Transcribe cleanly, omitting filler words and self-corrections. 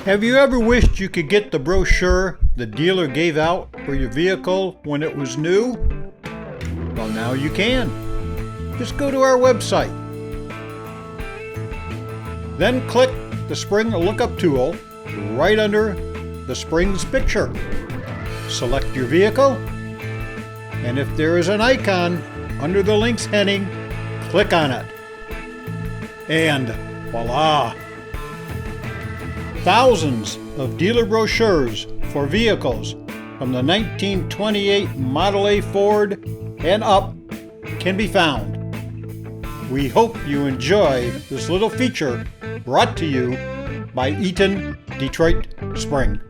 Have you ever wished you could get the brochure the dealer gave out for your vehicle when it was new? Well, now you can. Just go to our website. Then click the Spring Lookup tool right under the Springs picture. Select your vehicle, and if there is an icon under the links heading, click on it. And voila! Thousands of dealer brochures for vehicles from the 1928 Model A Ford and up can be found. We hope you enjoy this little feature brought to you by EATON Detroit Spring.